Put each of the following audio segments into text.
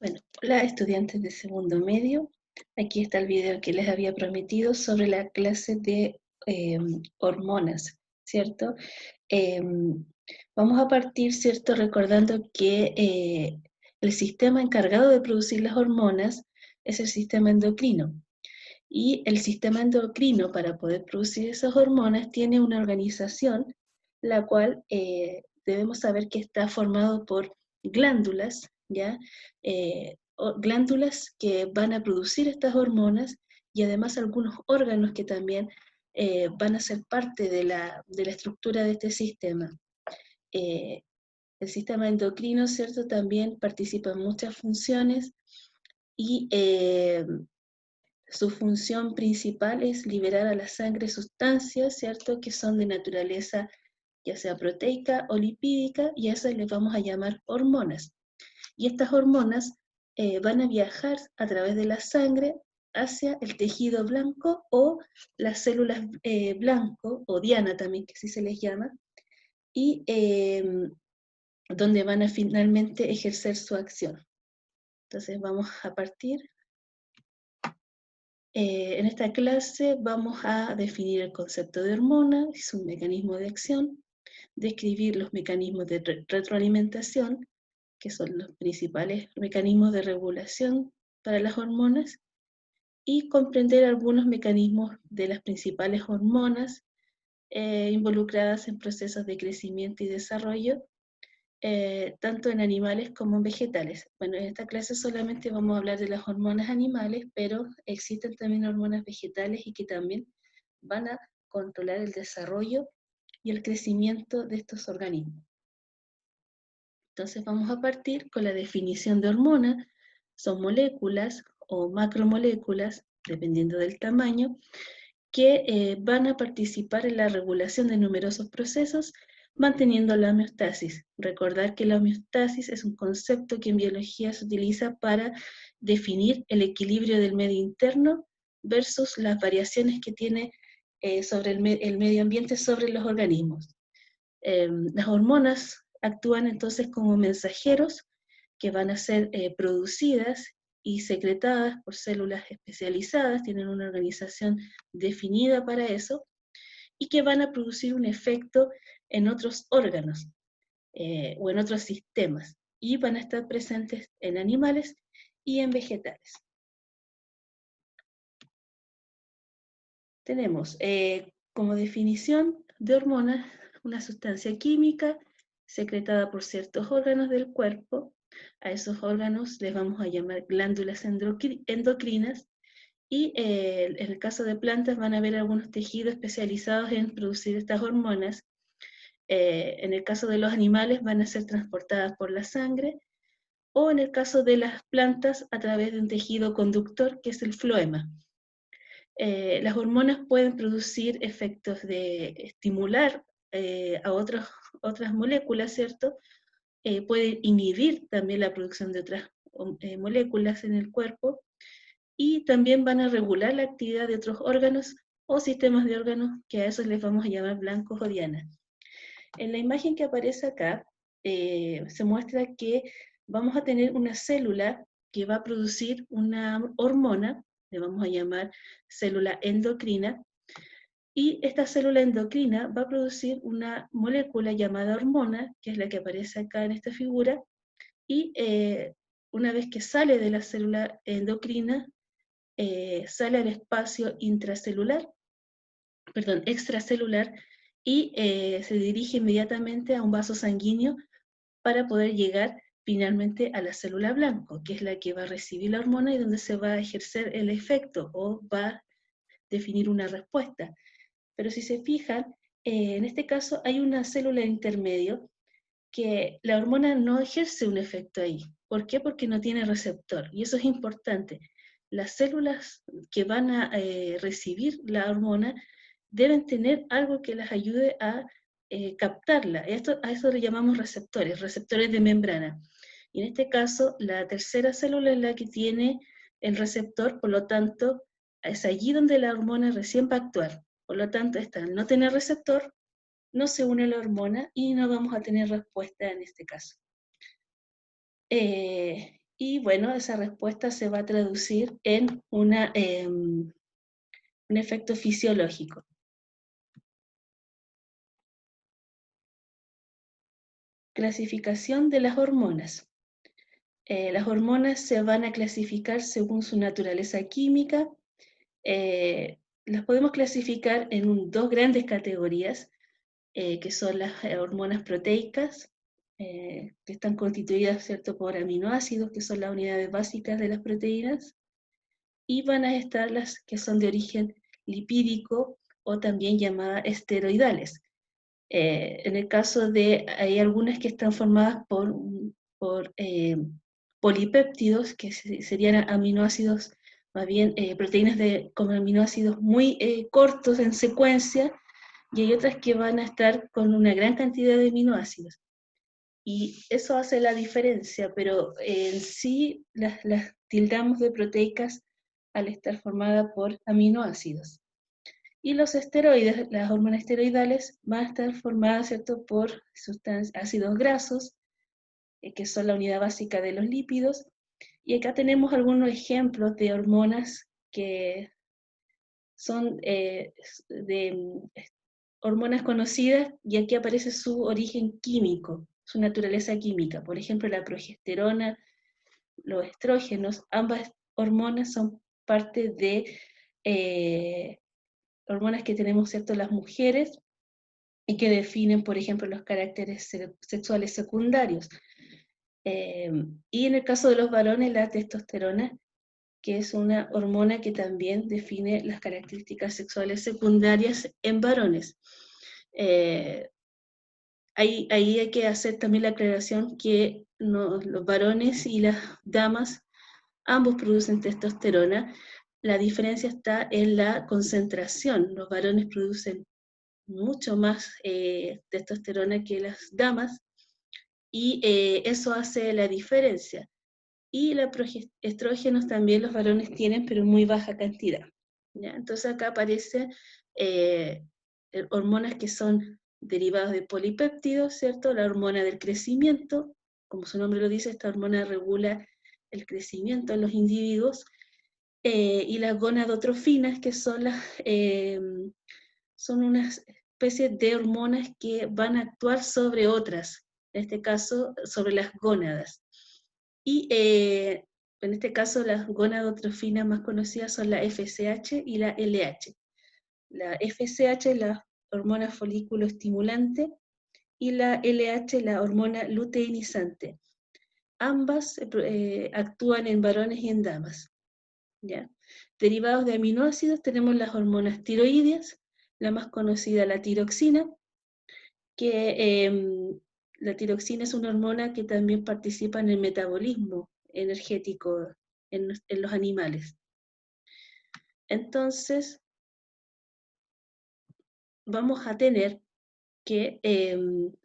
Bueno, hola estudiantes de segundo medio. Aquí está el video que les había prometido sobre la clase de hormonas, ¿cierto? Vamos a partir, ¿cierto? Recordando que el sistema encargado de producir las hormonas es el sistema endocrino. Y el sistema endocrino, para poder producir esas hormonas, tiene una organización, la cual debemos saber que está formado por glándulas, ¿ya? Glándulas que van a producir estas hormonas y además algunos órganos que también van a ser parte de la estructura de este sistema. El sistema endocrino, ¿cierto? También participa en muchas funciones y su función principal es liberar a la sangre sustancias, ¿cierto?, que son de naturaleza ya sea proteica o lipídica, y a esas les vamos a llamar hormonas. Y estas hormonas van a viajar a través de la sangre hacia el tejido blanco o las células blanco, o diana también, que así se les llama, y donde van a finalmente ejercer su acción. Entonces vamos a partir. En esta clase vamos a definir el concepto de hormona, es un mecanismo de acción, describir los mecanismos de retroalimentación, que son los principales mecanismos de regulación para las hormonas, y comprender algunos mecanismos de las principales hormonas involucradas en procesos de crecimiento y desarrollo, tanto en animales como en vegetales. Bueno, en esta clase solamente vamos a hablar de las hormonas animales, pero existen también hormonas vegetales y que también van a controlar el desarrollo y el crecimiento de estos organismos. Entonces vamos a partir con la definición de hormona. Son moléculas o macromoléculas, dependiendo del tamaño, que van a participar en la regulación de numerosos procesos, manteniendo la homeostasis. Recordar que la homeostasis es un concepto que en biología se utiliza para definir el equilibrio del medio interno versus las variaciones que tiene sobre el medio ambiente sobre los organismos. Las hormonas actúan entonces como mensajeros que van a ser producidas y secretadas por células especializadas, tienen una organización definida para eso, y que van a producir un efecto en otros órganos o en otros sistemas, y van a estar presentes en animales y en vegetales. Tenemos como definición de hormona una sustancia química secretada por ciertos órganos del cuerpo. A esos órganos les vamos a llamar glándulas endocrinas, y en el caso de plantas van a haber algunos tejidos especializados en producir estas hormonas. En el caso de los animales van a ser transportadas por la sangre, o en el caso de las plantas a través de un tejido conductor que es el floema. Las hormonas pueden producir efectos de estimular a otras moléculas, ¿cierto? Pueden inhibir también la producción de otras moléculas en el cuerpo, y también van a regular la actividad de otros órganos o sistemas de órganos, que a esos les vamos a llamar blancos o dianas. En la imagen que aparece acá, se muestra que vamos a tener una célula que va a producir una hormona, le vamos a llamar célula endocrina, y esta célula endocrina va a producir una molécula llamada hormona, que es la que aparece acá en esta figura, y una vez que sale de la célula endocrina, sale al espacio extracelular, y se dirige inmediatamente a un vaso sanguíneo para poder llegar finalmente a la célula blanco, que es la que va a recibir la hormona y donde se va a ejercer el efecto o va a definir una respuesta. Pero si se fijan, en este caso hay una célula intermedio que la hormona no ejerce un efecto ahí. ¿Por qué? Porque no tiene receptor, y eso es importante. Las células que van a recibir la hormona deben tener algo que las ayude a captarla. A eso le llamamos receptores de membrana. Y en este caso, la tercera célula es la que tiene el receptor, por lo tanto, es allí donde la hormona recién va a actuar. Por lo tanto, al no tener receptor, no se une la hormona y no vamos a tener respuesta en este caso. Y bueno, esa respuesta se va a traducir en un efecto fisiológico. Clasificación de las hormonas. Las hormonas se van a clasificar según su naturaleza química. Las podemos clasificar en dos grandes categorías, que son las hormonas proteicas, que están constituidas, ¿cierto?, por aminoácidos, que son las unidades básicas de las proteínas, y van a estar las que son de origen lipídico o también llamadas esteroidales. En el caso de, hay algunas que están formadas por polipéptidos, que serían aminoácidos, más bien proteínas con aminoácidos muy cortos en secuencia, y hay otras que van a estar con una gran cantidad de aminoácidos. Y eso hace la diferencia, pero en sí las tildamos de proteicas al estar formadas por aminoácidos. Y los esteroides, las hormonas esteroidales, van a estar formadas, ¿cierto?, por ácidos grasos, que son la unidad básica de los lípidos. Y acá tenemos algunos ejemplos de hormonas que son hormonas conocidas, y aquí aparece su origen químico, su naturaleza química. Por ejemplo, la progesterona, los estrógenos, ambas hormonas son parte de hormonas que tenemos, ¿cierto?, las mujeres, y que definen, por ejemplo, los caracteres sexuales secundarios. Y en el caso de los varones, la testosterona, que es una hormona que también define las características sexuales secundarias en varones. Ahí hay que hacer también la aclaración que los varones y las damas ambos producen testosterona. La diferencia está en la concentración. Los varones producen mucho más testosterona que las damas, y eso hace la diferencia. Y los estrógenos también los varones tienen, pero en muy baja cantidad, ¿ya? Entonces acá aparecen hormonas que son derivadas de polipéptidos, ¿cierto? La hormona del crecimiento, como su nombre lo dice, esta hormona regula el crecimiento en los individuos, y las gonadotrofinas, que son unas especies de hormonas que van a actuar sobre otras, en este caso sobre las gónadas. Y en este caso las gonadotrofinas más conocidas son la FSH y la LH. La FSH es la hormona folículo estimulante, y la LH la hormona luteinizante. Ambas actúan en varones y en damas, ¿ya? Derivados de aminoácidos tenemos las hormonas tiroideas, la más conocida, la tiroxina, que la tiroxina es una hormona que también participa en el metabolismo energético en los animales. Entonces, vamos a tener que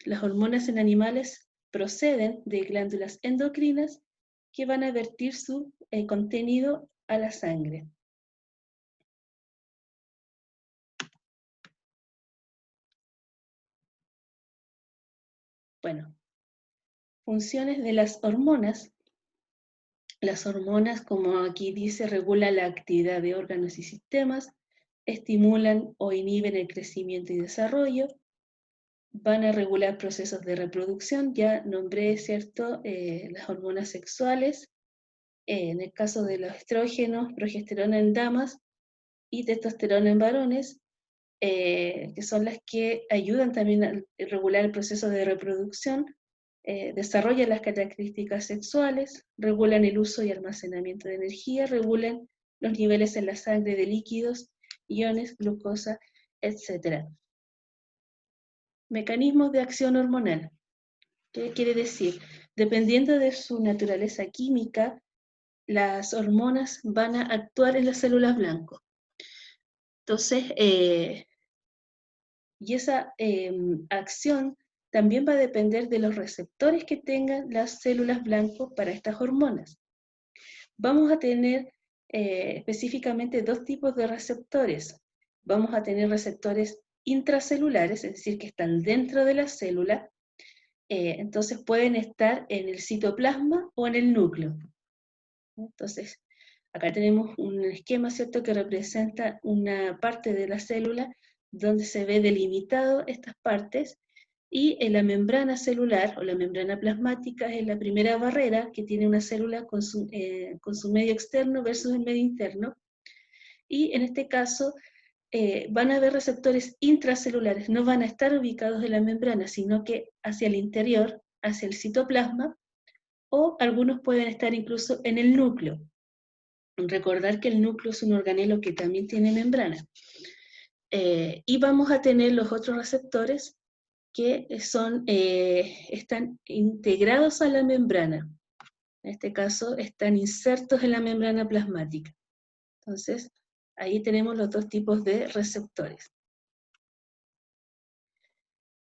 las hormonas en animales proceden de glándulas endocrinas que van a vertir su contenido a la sangre. Bueno, funciones de las hormonas. Las hormonas, como aquí dice, regulan la actividad de órganos y sistemas, estimulan o inhiben el crecimiento y desarrollo, van a regular procesos de reproducción. Ya nombré, ¿cierto?, las hormonas sexuales, en el caso de los estrógenos, progesterona en damas y testosterona en varones, que son las que ayudan también a regular el proceso de reproducción, desarrollan las características sexuales, regulan el uso y almacenamiento de energía, regulan los niveles en la sangre de líquidos, iones, glucosa, etc. Mecanismos de acción hormonal. ¿Qué quiere decir? Dependiendo de su naturaleza química, las hormonas van a actuar en las células blanco. Entonces, y esa acción también va a depender de los receptores que tengan las células blanco para estas hormonas. Vamos a tener específicamente dos tipos de receptores. Vamos a tener receptores intracelulares, es decir, que están dentro de la célula, entonces pueden estar en el citoplasma o en el núcleo. Entonces, acá tenemos un esquema, ¿cierto?, que representa una parte de la célula donde se ve delimitado estas partes, y en la membrana celular o la membrana plasmática es la primera barrera que tiene una célula con su medio externo versus el medio interno, y en este caso van a haber receptores intracelulares, no van a estar ubicados en la membrana, sino que hacia el interior, hacia el citoplasma, o algunos pueden estar incluso en el núcleo. Recordar que el núcleo es un organelo que también tiene membrana. Y vamos a tener los otros receptores que están integrados a la membrana. En este caso, están insertos en la membrana plasmática. Entonces, ahí tenemos los dos tipos de receptores.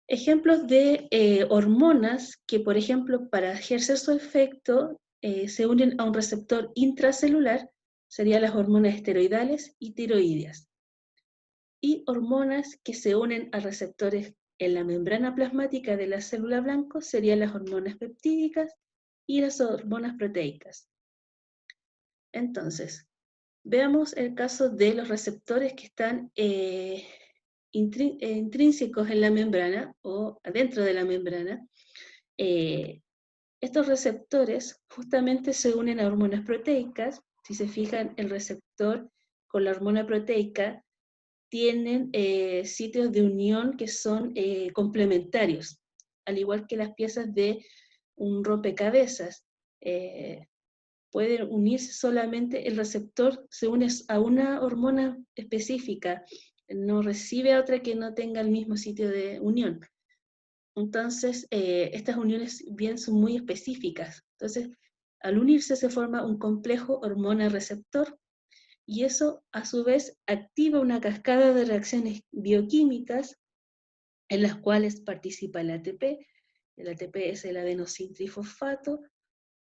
Ejemplos de hormonas que, por ejemplo, para ejercer su efecto, se unen a un receptor intracelular, serían las hormonas esteroidales y tiroideas. Y hormonas que se unen a receptores en la membrana plasmática de la célula blanco serían las hormonas peptídicas y las hormonas proteicas. Entonces, veamos el caso de los receptores que están intrínsecos en la membrana o adentro de la membrana. Estos receptores justamente se unen a hormonas proteicas. Si se fijan, el receptor con la hormona proteica tienen sitios de unión que son complementarios, al igual que las piezas de un rompecabezas. Pueden unirse solamente, el receptor se une a una hormona específica, no recibe a otra que no tenga el mismo sitio de unión. Entonces, estas uniones bien son muy específicas. Entonces, al unirse se forma un complejo hormona-receptor, y eso a su vez activa una cascada de reacciones bioquímicas en las cuales participa el ATP. El ATP es el adenosintrifosfato,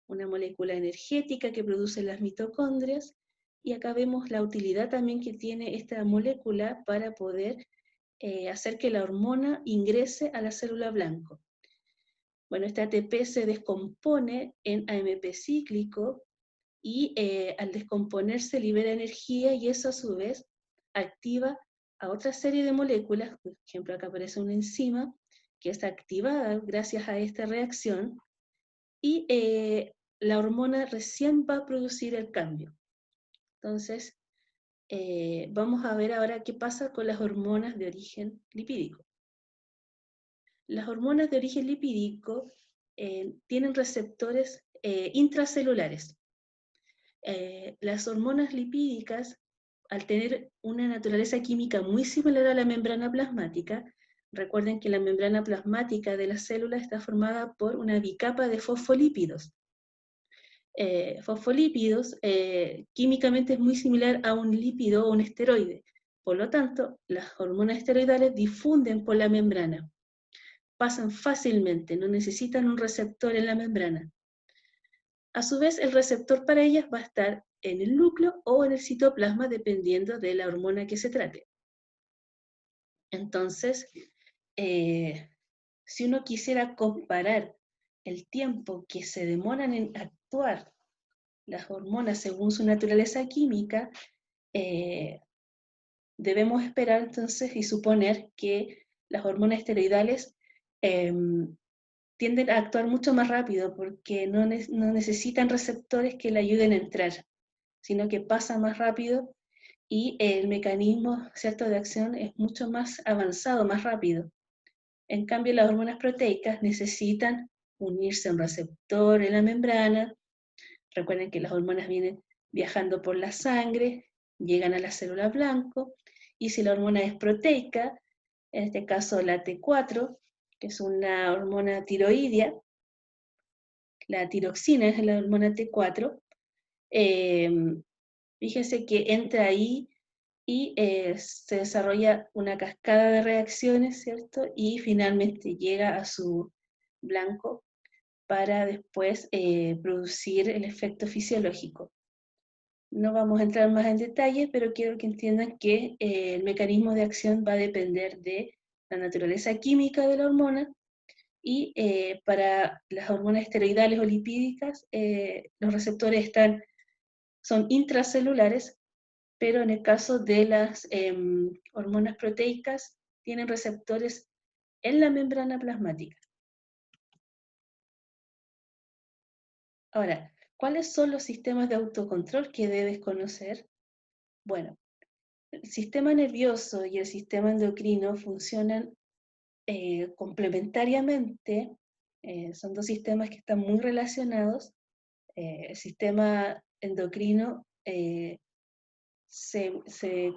una molécula energética que producen las mitocondrias, y acá vemos la utilidad también que tiene esta molécula para poder hacer que la hormona ingrese a la célula blanco. Bueno, este ATP se descompone en AMP cíclico, y al descomponerse libera energía, y eso a su vez activa a otra serie de moléculas. Por ejemplo, acá aparece una enzima que es activada gracias a esta reacción, y la hormona recién va a producir el cambio. Entonces, vamos a ver ahora qué pasa con las hormonas de origen lipídico. Las hormonas de origen lipídico tienen receptores intracelulares. Las hormonas lipídicas, al tener una naturaleza química muy similar a la membrana plasmática, recuerden que la membrana plasmática de la célula está formada por una bicapa de fosfolípidos. Fosfolípidos químicamente es muy similar a un lípido o un esteroide. Por lo tanto, las hormonas esteroidales difunden por la membrana. Pasan fácilmente, no necesitan un receptor en la membrana. A su vez, el receptor para ellas va a estar en el núcleo o en el citoplasma, dependiendo de la hormona que se trate. Entonces, si uno quisiera comparar el tiempo que se demoran en actuar las hormonas según su naturaleza química, debemos esperar entonces y suponer que las hormonas esteroidales tienden a actuar mucho más rápido, porque no necesitan receptores que le ayuden a entrar, sino que pasa más rápido, y el mecanismo, ¿cierto?, de acción es mucho más avanzado, más rápido. En cambio, las hormonas proteicas necesitan unirse a un receptor en la membrana. Recuerden que las hormonas vienen viajando por la sangre, llegan a la célula blanco, y si la hormona es proteica, en este caso la T4, que es una hormona tiroidea, la tiroxina es la hormona T4, fíjense que entra ahí y se desarrolla una cascada de reacciones, ¿cierto? Y finalmente llega a su blanco para después producir el efecto fisiológico. No vamos a entrar más en detalle, pero quiero que entiendan que el mecanismo de acción va a depender de la naturaleza química de la hormona, y para las hormonas esteroidales o lipídicas, los receptores están son intracelulares, pero en el caso de las hormonas proteicas tienen receptores en la membrana plasmática. Ahora, ¿cuáles son los sistemas de autocontrol que debes conocer? Bueno, el sistema nervioso y el sistema endocrino funcionan complementariamente, son dos sistemas que están muy relacionados. El sistema endocrino se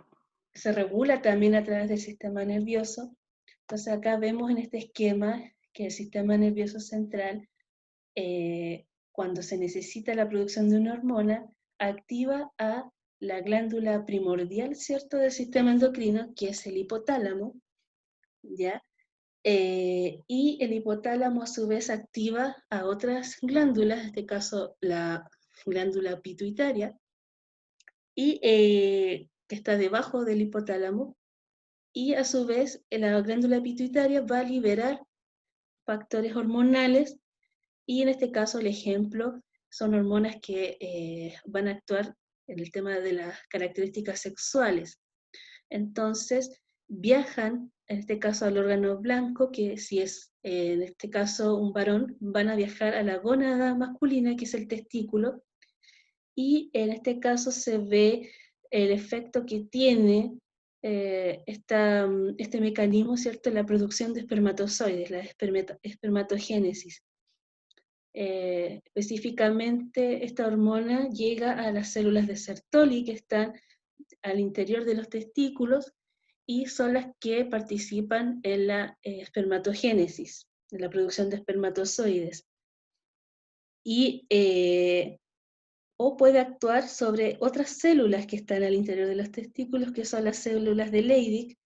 regula también a través del sistema nervioso. Entonces acá vemos en este esquema que el sistema nervioso central, cuando se necesita la producción de una hormona, activa a la glándula primordial, ¿cierto?, del sistema endocrino, que es el hipotálamo, ¿ya? Y el hipotálamo a su vez activa a otras glándulas, en este caso la glándula pituitaria, y que está debajo del hipotálamo, y a su vez la glándula pituitaria va a liberar factores hormonales, y en este caso el ejemplo son hormonas que van a actuar en el tema de las características sexuales. Entonces viajan, en este caso al órgano blanco, que si es en este caso un varón, van a viajar a la gónada masculina, que es el testículo, y en este caso se ve el efecto que tiene este mecanismo, ¿cierto?, en la producción de espermatozoides, la espermatogénesis. Específicamente, esta hormona llega a las células de Sertoli, que están al interior de los testículos, y son las que participan en la espermatogénesis, en la producción de espermatozoides. Y o puede actuar sobre otras células que están al interior de los testículos, que son las células de Leydig,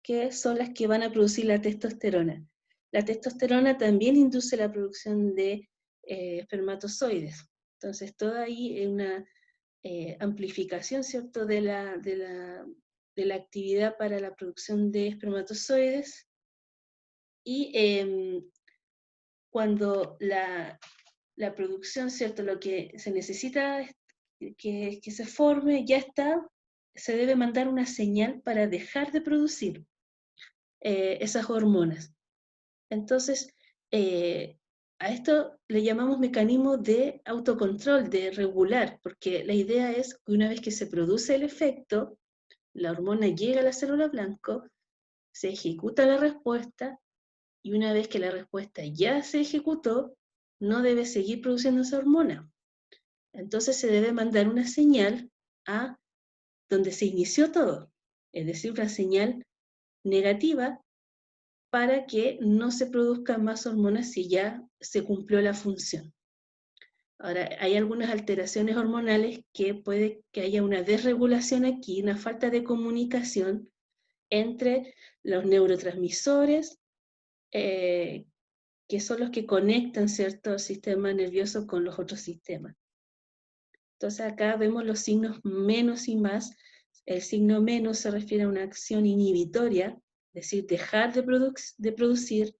que son las que van a producir la testosterona. La testosterona también induce la producción de espermatozoides. Entonces, toda ahí es una amplificación, ¿cierto?, de la actividad para la producción de espermatozoides. Y cuando la producción, ¿cierto?, lo que se necesita es que se forme, ya está, se debe mandar una señal para dejar de producir esas hormonas. Entonces, a esto le llamamos mecanismo de autocontrol, de regular, porque la idea es que una vez que se produce el efecto, la hormona llega a la célula blanco, se ejecuta la respuesta, y una vez que la respuesta ya se ejecutó, no debe seguir produciendo esa hormona. Entonces se debe mandar una señal a donde se inició todo, es decir, una señal negativa para que no se produzcan más hormonas si ya se cumplió la función. Ahora, hay algunas alteraciones hormonales que puede que haya una desregulación aquí, una falta de comunicación entre los neurotransmisores, que son los que conectan, ¿cierto?, el sistema nervioso con los otros sistemas. Entonces acá vemos los signos menos y más. El signo menos se refiere a una acción inhibitoria, es decir, dejar de producir,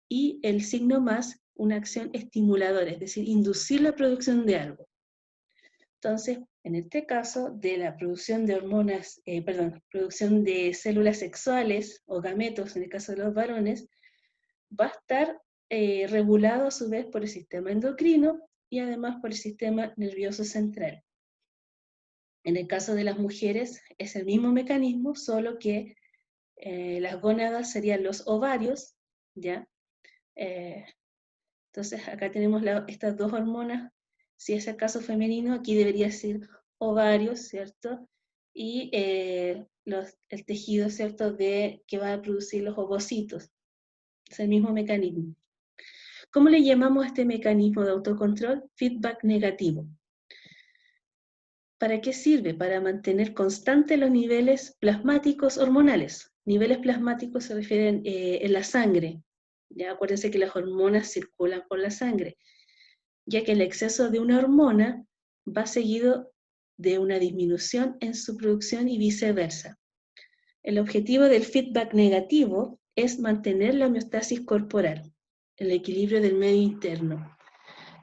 y el signo más, una acción estimuladora, es decir, inducir la producción de algo. Entonces, en este caso, de la producción de hormonas, producción de células sexuales o gametos, en el caso de los varones, va a estar regulado a su vez por el sistema endocrino y además por el sistema nervioso central. En el caso de las mujeres es el mismo mecanismo, solo que las gónadas serían los ovarios, ¿ya? Entonces acá tenemos estas dos hormonas. Si es el caso femenino, aquí debería ser ovarios, ¿cierto? Y el tejido, ¿cierto?, que va a producir los ovocitos. Es el mismo mecanismo. ¿Cómo le llamamos a este mecanismo de autocontrol? Feedback negativo. ¿Para qué sirve? Para mantener constantes los niveles plasmáticos hormonales. Niveles plasmáticos se refieren en la sangre. Ya acuérdense que las hormonas circulan por la sangre, ya que el exceso de una hormona va seguido de una disminución en su producción y viceversa. El objetivo del feedback negativo es mantener la homeostasis corporal, el equilibrio del medio interno.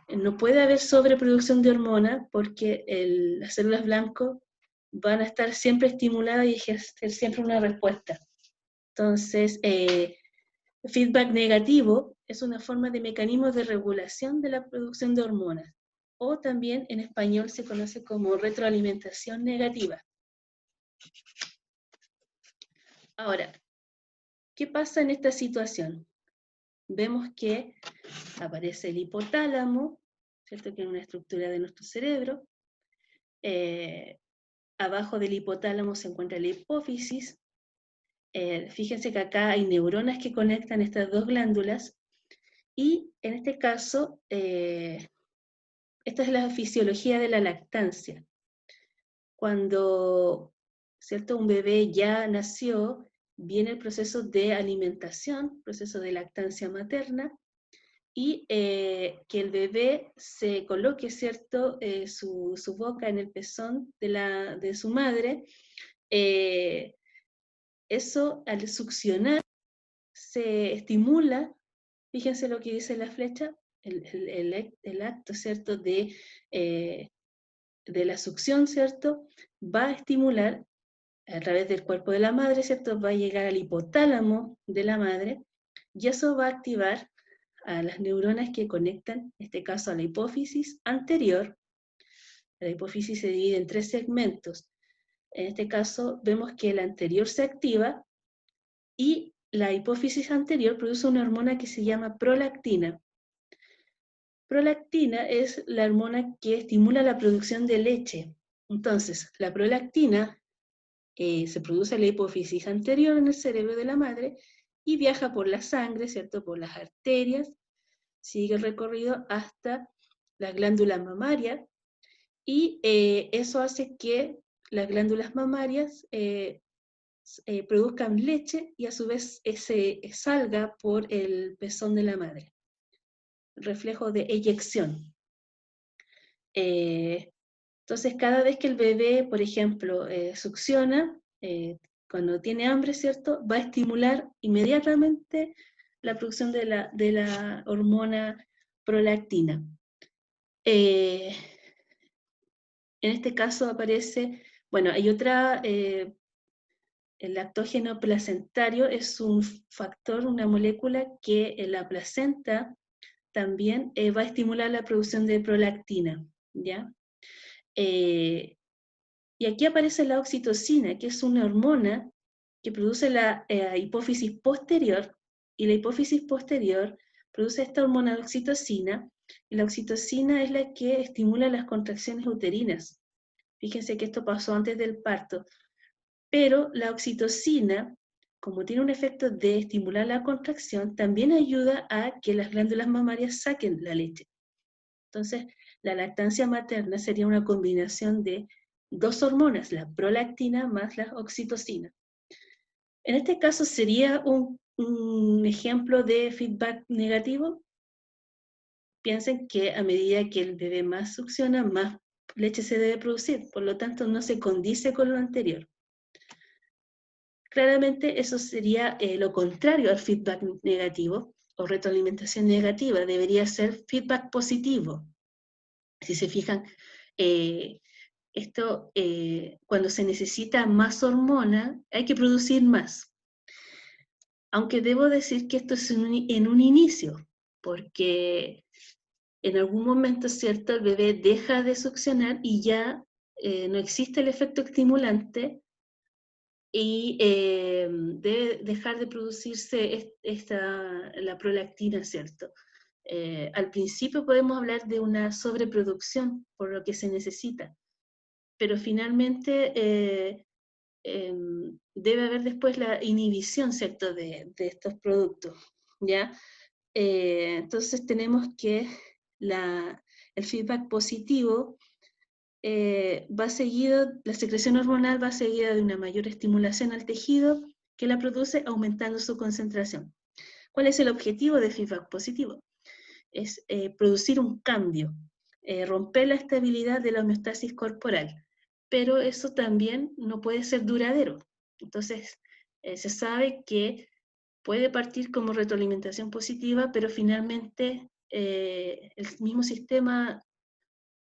no puede haber sobreproducción de hormona porque las células blanco van a estar siempre estimuladas y ejercer siempre una respuesta. Entonces, feedback negativo es una forma de mecanismo de regulación de la producción de hormonas, o también en español se conoce como retroalimentación negativa. Ahora, ¿qué pasa en esta situación? Vemos que aparece el hipotálamo, ¿cierto? Que es una estructura de nuestro cerebro. Abajo del hipotálamo se encuentra la hipófisis. Fíjense que acá hay neuronas que conectan estas dos glándulas, y en este caso, esta es la fisiología de la lactancia. Cuando, ¿cierto?, un bebé ya nació, viene el proceso de alimentación, proceso de lactancia materna, y que el bebé se coloque, ¿cierto?, su boca en el pezón de su madre. Eso, al succionar, se estimula, fíjense lo que dice la flecha, el acto, ¿cierto?, de la succión, ¿cierto?, va a estimular a través del cuerpo de la madre, ¿cierto?, va a llegar al hipotálamo de la madre, y eso va a activar a las neuronas que conectan, en este caso a la hipófisis anterior. La hipófisis se divide en 3 segmentos. En este caso vemos que la anterior se activa, y la hipófisis anterior produce una hormona que se llama prolactina. Prolactina es la hormona que estimula la producción de leche. Entonces, la prolactina se produce en la hipófisis anterior en el cerebro de la madre y viaja por la sangre, ¿cierto?, por las arterias, sigue el recorrido hasta la glándula mamaria, y eso hace que las glándulas mamarias produzcan leche y a su vez salga por el pezón de la madre. Reflejo de eyección. Entonces, cada vez que el bebé, por ejemplo, succiona, cuando tiene hambre, ¿cierto?, va a estimular inmediatamente la producción de la hormona prolactina. En este caso aparece, bueno, hay otra, el lactógeno placentario es un factor, una molécula que en la placenta también va a estimular la producción de prolactina, ¿ya? Y aquí aparece la oxitocina, que es una hormona que produce la hipófisis posterior, y la hipófisis posterior produce esta hormona de oxitocina, y la oxitocina es la que estimula las contracciones uterinas. Fíjense que esto pasó antes del parto, pero la oxitocina, como tiene un efecto de estimular la contracción, también ayuda a que las glándulas mamarias saquen la leche. Entonces, la lactancia materna sería una combinación de 2 hormonas, la prolactina más la oxitocina. En este caso, ¿sería un ejemplo de feedback negativo? Piensen que a medida que el bebé más succiona, más leche se debe producir, por lo tanto no se condice con lo anterior. Claramente eso sería lo contrario al feedback negativo o retroalimentación negativa, debería ser feedback positivo. Si se fijan, cuando se necesita más hormona, hay que producir más. Aunque debo decir que esto es en un inicio, porque en algún momento, ¿cierto?, el bebé deja de succionar y ya no existe el efecto estimulante, y debe dejar de producirse la prolactina, ¿cierto? Al principio podemos hablar de una sobreproducción por lo que se necesita, pero finalmente debe haber después la inhibición, ¿cierto?, de estos productos, ¿ya? Entonces tenemos que el feedback positivo va seguido, la secreción hormonal va seguida de una mayor estimulación al tejido que la produce aumentando su concentración. ¿Cuál es el objetivo del feedback positivo? Es producir un cambio, romper la estabilidad de la homeostasis corporal, pero eso también no puede ser duradero. Entonces, se sabe que puede partir como retroalimentación positiva, pero finalmente el mismo sistema,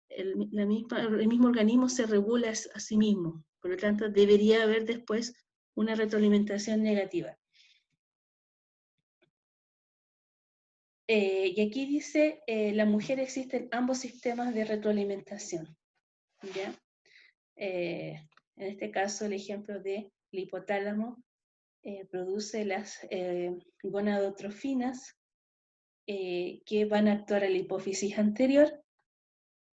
el mismo organismo se regula a sí mismo. Por lo tanto, debería haber después una retroalimentación negativa. Y aquí dice, la mujer existen ambos sistemas de retroalimentación. ¿Ya? En este caso, el ejemplo del hipotálamo produce las gonadotrofinas que van a actuar a la hipófisis anterior,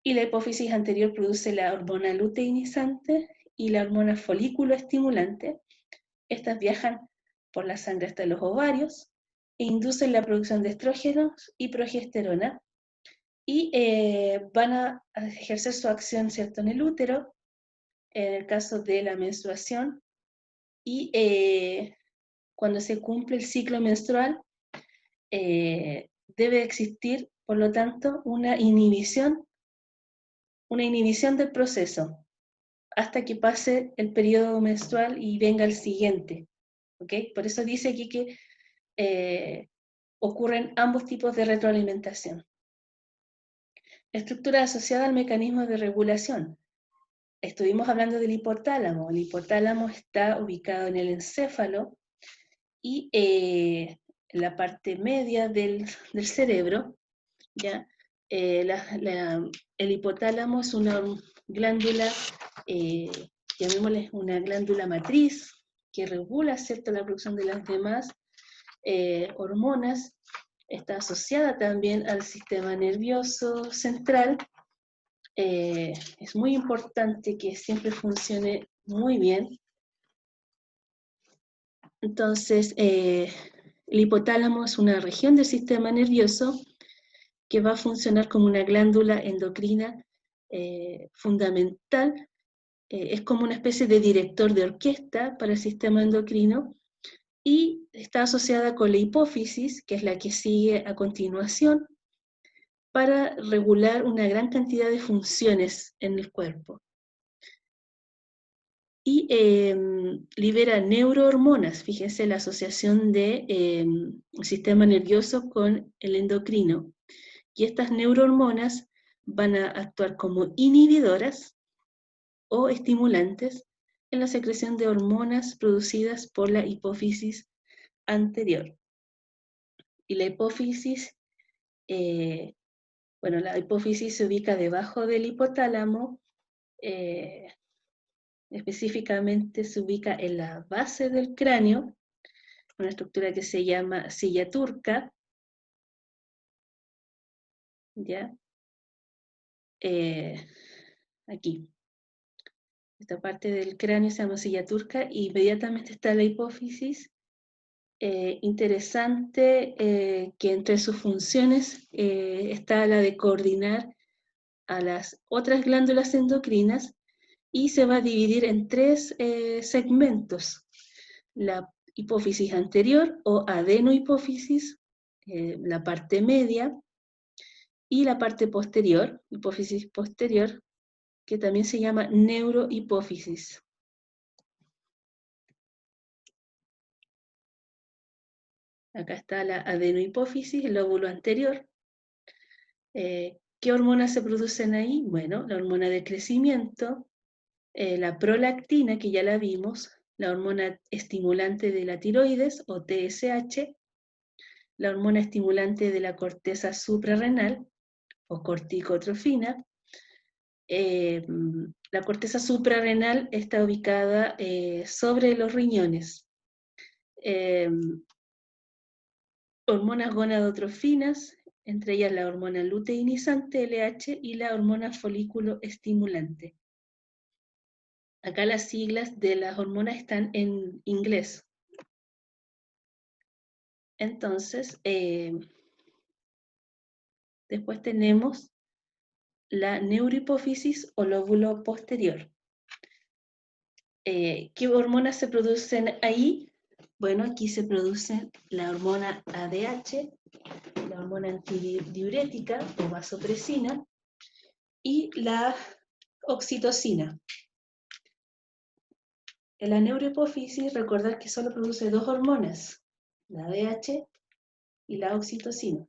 y la hipófisis anterior produce la hormona luteinizante y la hormona folículo estimulante. Estas viajan por la sangre hasta los ovarios e inducen la producción de estrógenos y progesterona, y van a ejercer su acción, ¿cierto?, en el útero, en el caso de la menstruación, y cuando se cumple el ciclo menstrual, debe existir, por lo tanto, una inhibición del proceso hasta que pase el periodo menstrual y venga el siguiente. ¿Okay? Por eso dice aquí que ocurren ambos tipos de retroalimentación. Estructura asociada al mecanismo de regulación. Estuvimos hablando del hipotálamo. El hipotálamo está ubicado en el encéfalo y en la parte media del cerebro, ¿ya? El hipotálamo es una glándula, llamémosle una glándula matriz, que regula, ¿cierto?, la producción de las demás hormonas. Está asociada también al sistema nervioso central. Es muy importante que siempre funcione muy bien. Entonces, el hipotálamo es una región del sistema nervioso que va a funcionar como una glándula endocrina fundamental. Es como una especie de director de orquesta para el sistema endocrino, y está asociada con la hipófisis, que es la que sigue a continuación, para regular una gran cantidad de funciones en el cuerpo. Y libera neurohormonas. Fíjense la asociación del sistema nervioso con el endocrino. Y estas neurohormonas van a actuar como inhibidoras o estimulantes en la secreción de hormonas producidas por la hipófisis anterior. Y la hipófisis, la hipófisis se ubica debajo del hipotálamo, específicamente se ubica en la base del cráneo, una estructura que se llama silla turca, ¿ya? Aquí. Esta parte del cráneo se llama silla turca, y inmediatamente está la hipófisis. Interesante que entre sus funciones está la de coordinar a las otras glándulas endocrinas, y se va a dividir en tres segmentos: la hipófisis anterior o adenohipófisis, la parte media, y la parte posterior, hipófisis posterior, que también se llama neurohipófisis. Acá está la adenohipófisis, el lóbulo anterior. ¿Qué hormonas se producen ahí? Bueno, la hormona de crecimiento, la prolactina, que ya la vimos, la hormona estimulante de la tiroides, o TSH, la hormona estimulante de la corteza suprarrenal, o corticotrofina. La corteza suprarrenal está ubicada sobre los riñones. Hormonas gonadotrofinas, entre ellas la hormona luteinizante, LH, y la hormona folículo estimulante. Acá las siglas de las hormonas están en inglés. Entonces, después tenemos la neurohipófisis o lóbulo posterior. ¿Qué hormonas se producen ahí? Bueno, aquí se produce la hormona ADH, la hormona antidiurética o vasopresina, y la oxitocina. En la neurohipófisis, recordar que solo produce dos hormonas, la ADH y la oxitocina.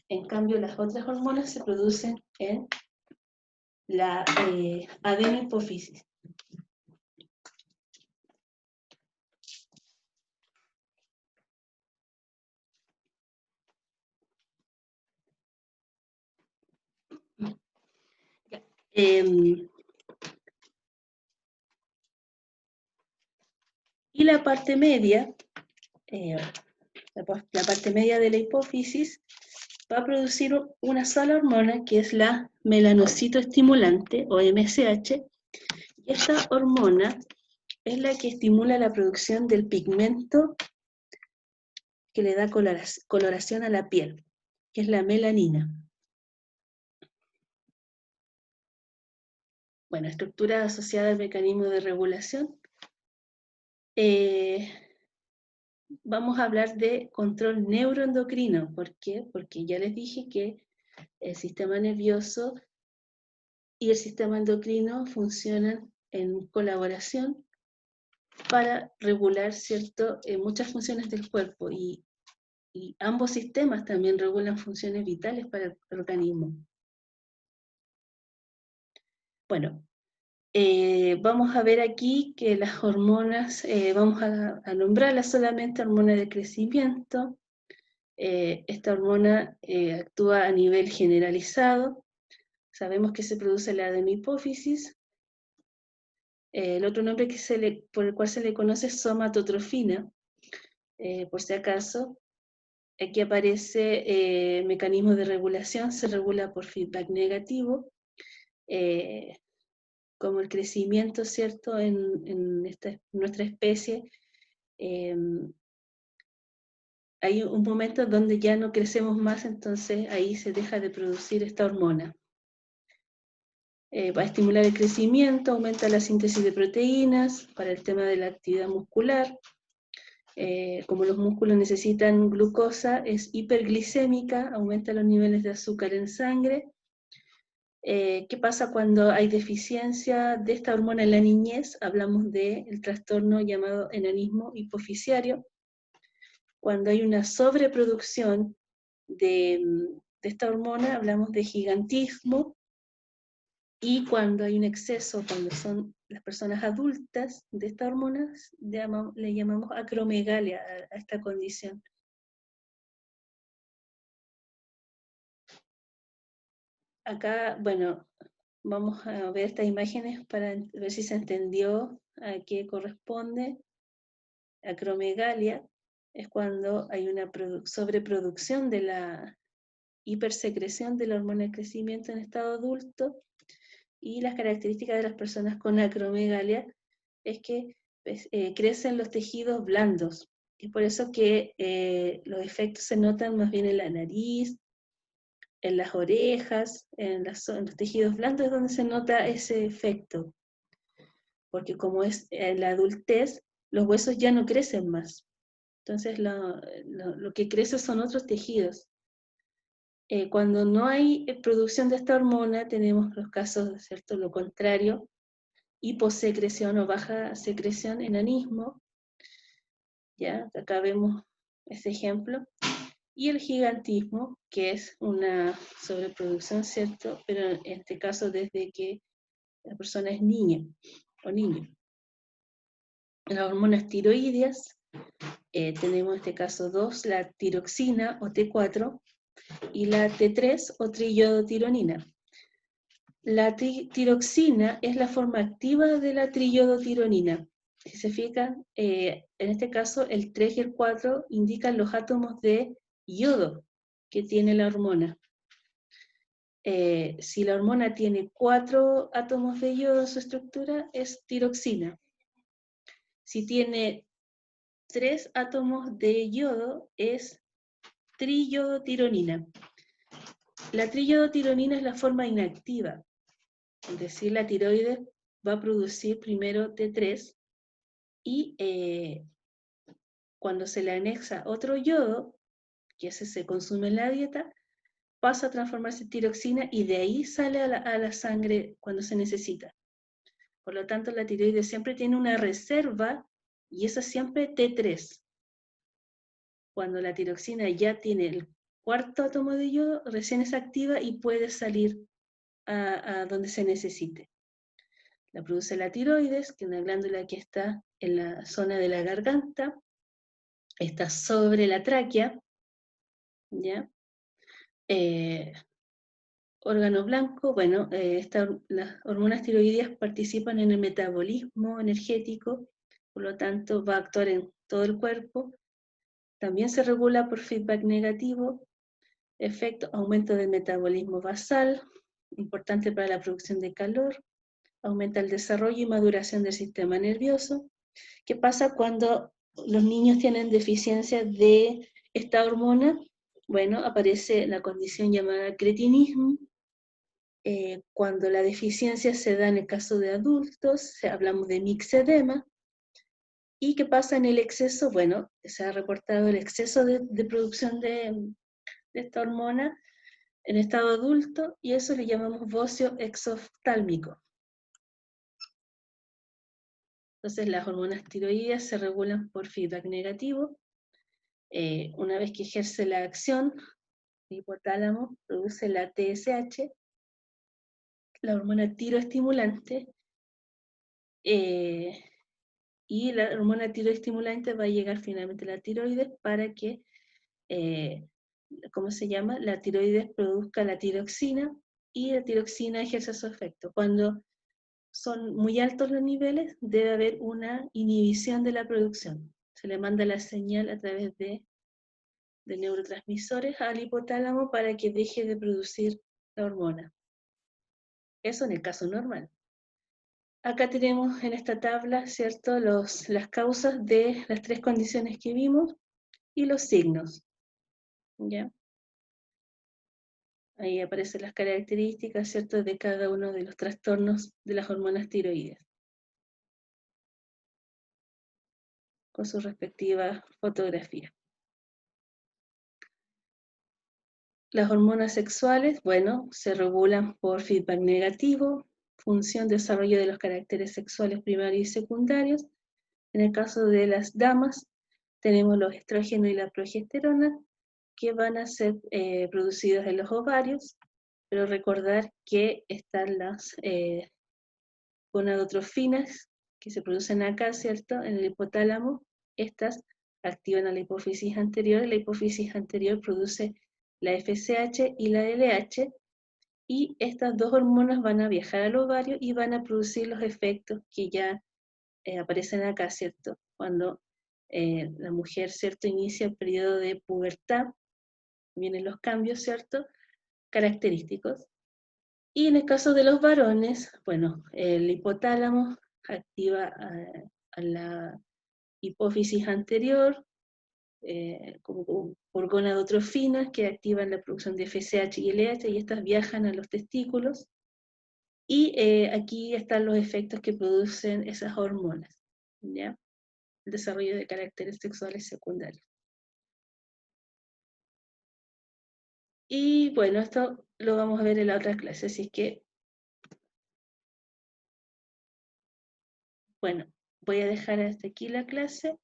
En cambio, las otras hormonas se producen en la adenohipófisis. Y la parte media, la parte media de la hipófisis, va a producir una sola hormona que es la melanocitoestimulante o MSH, y esta hormona es la que estimula la producción del pigmento que le da coloración a la piel, que es la melanina. Bueno, estructura asociada al mecanismo de regulación. Vamos a hablar de control neuroendocrino. ¿Por qué? Porque ya les dije que el sistema nervioso y el sistema endocrino funcionan en colaboración para regular muchas funciones del cuerpo, y ambos sistemas también regulan funciones vitales para el organismo. Bueno, vamos a ver aquí que las hormonas, vamos a nombrarlas solamente hormona de crecimiento. Esta hormona actúa a nivel generalizado. Sabemos que se produce la adenohipófisis. El otro nombre por el cual se le conoce es somatotrofina, por si acaso. Aquí aparece mecanismo de regulación, se regula por feedback negativo, como el crecimiento, ¿cierto? En nuestra especie, hay un momento donde ya no crecemos más, entonces ahí se deja de producir esta hormona. Va a estimular el crecimiento, aumenta la síntesis de proteínas para el tema de la actividad muscular. Como los músculos necesitan glucosa, es hiperglicémica, aumenta los niveles de azúcar en sangre. ¿Qué pasa cuando hay deficiencia de esta hormona en la niñez? Hablamos del trastorno llamado enanismo hipofisiario. Cuando hay una sobreproducción de esta hormona, hablamos de gigantismo. Y cuando hay un exceso, cuando son las personas adultas de esta hormona, le llamamos acromegalia a esta condición. Acá, bueno, vamos a ver estas imágenes para ver si se entendió a qué corresponde. Acromegalia es cuando hay una sobreproducción de la hipersecreción de la hormona de crecimiento en estado adulto, y las características de las personas con acromegalia es que crecen los tejidos blandos, y por eso que los efectos se notan más bien en la nariz, en las orejas, en los tejidos blandos es donde se nota ese efecto, porque como es en la adultez, los huesos ya no crecen más, entonces lo que crece son otros tejidos. Cuando no hay producción de esta hormona, tenemos los casos, ¿cierto?, lo contrario, hiposecreción o baja secreción, enanismo, ¿ya? Acá vemos ese ejemplo. Y el gigantismo, que es una sobreproducción, ¿cierto? Pero en este caso desde que la persona es niña o niño. Las hormonas tiroideas, tenemos en este caso dos, la tiroxina o T4 y la T3 o triiodotironina. La tiroxina es la forma activa de la triiodotironina. Si se fijan, en este caso el 3 y el 4 indican los átomos de yodo que tiene la hormona. Si la hormona tiene 4 átomos de yodo en su estructura, es tiroxina. Si tiene 3 átomos de yodo, es triiodotironina. La triiodotironina es la forma inactiva, es decir, la tiroides va a producir primero T3 y cuando se le anexa otro yodo, que ese se consume en la dieta, pasa a transformarse en tiroxina y de ahí sale a la sangre cuando se necesita. Por lo tanto, la tiroides siempre tiene una reserva y esa siempre T3. Cuando la tiroxina ya tiene cuarto átomo de yodo recién se activa y puede salir a donde se necesite. La produce la tiroides, que es una glándula que está en la zona de la garganta, está sobre la tráquea, ¿ya? Órgano blanco, bueno, las hormonas tiroideas participan en el metabolismo energético, por lo tanto va a actuar en todo el cuerpo. También se regula por feedback negativo, efecto aumento del metabolismo basal, importante para la producción de calor, aumenta el desarrollo y maduración del sistema nervioso. ¿Qué pasa cuando los niños tienen deficiencia de esta hormona? Bueno, aparece la condición llamada cretinismo. Cuando la deficiencia se da en el caso de adultos, hablamos de mixedema. ¿Y qué pasa en el exceso? Bueno, se ha reportado el exceso de producción de esta hormona en estado adulto, y eso le llamamos bocio exoftálmico. Entonces las hormonas tiroideas se regulan por feedback negativo. Una vez que ejerce la acción, el hipotálamo produce la TSH, la hormona tiroestimulante, y la hormona tiroestimulante va a llegar finalmente a la tiroides para que, ¿cómo se llama? La tiroides produzca la tiroxina, y la tiroxina ejerce su efecto. Cuando son muy altos los niveles, debe haber una inhibición de la producción. Se le manda la señal a través de neurotransmisores al hipotálamo para que deje de producir la hormona. Eso en el caso normal. Acá tenemos en esta tabla, ¿cierto?, las causas de las tres condiciones que vimos y los signos. ¿Ya? Ahí aparecen las características, ¿cierto?, de cada uno de los trastornos de las hormonas tiroides, con su respectiva fotografía. Las hormonas sexuales, bueno, se regulan por feedback negativo, función, desarrollo de los caracteres sexuales primarios y secundarios. En el caso de las damas, tenemos los estrógenos y la progesterona, que van a ser producidos en los ovarios, pero recordar que están las gonadotrofinas que se producen acá, ¿cierto?, en el hipotálamo. Estas activan a la hipófisis anterior, y la hipófisis anterior produce la FSH y la LH, y estas dos hormonas van a viajar al ovario y van a producir los efectos que ya aparecen acá, ¿cierto? Cuando la mujer, ¿cierto?, inicia el periodo de pubertad, vienen los cambios, ¿cierto?, característicos. Y en el caso de los varones, bueno, el hipotálamo activa a la hipófisis anterior, como por gonadotrofinas que activan la producción de FSH y LH, y estas viajan a los testículos. Y aquí están los efectos que producen esas hormonas, ¿ya? El desarrollo de caracteres sexuales secundarios. Y bueno, esto lo vamos a ver en la otra clase, así que, bueno, voy a dejar hasta aquí la clase.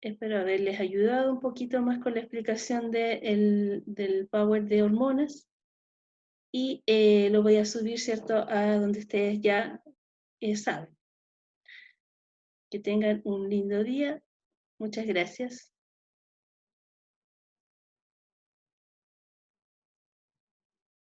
Espero haberles ayudado un poquito más con la explicación del Power de hormonas, y lo voy a subir, ¿cierto?, a donde ustedes ya saben. Que tengan un lindo día. Muchas gracias.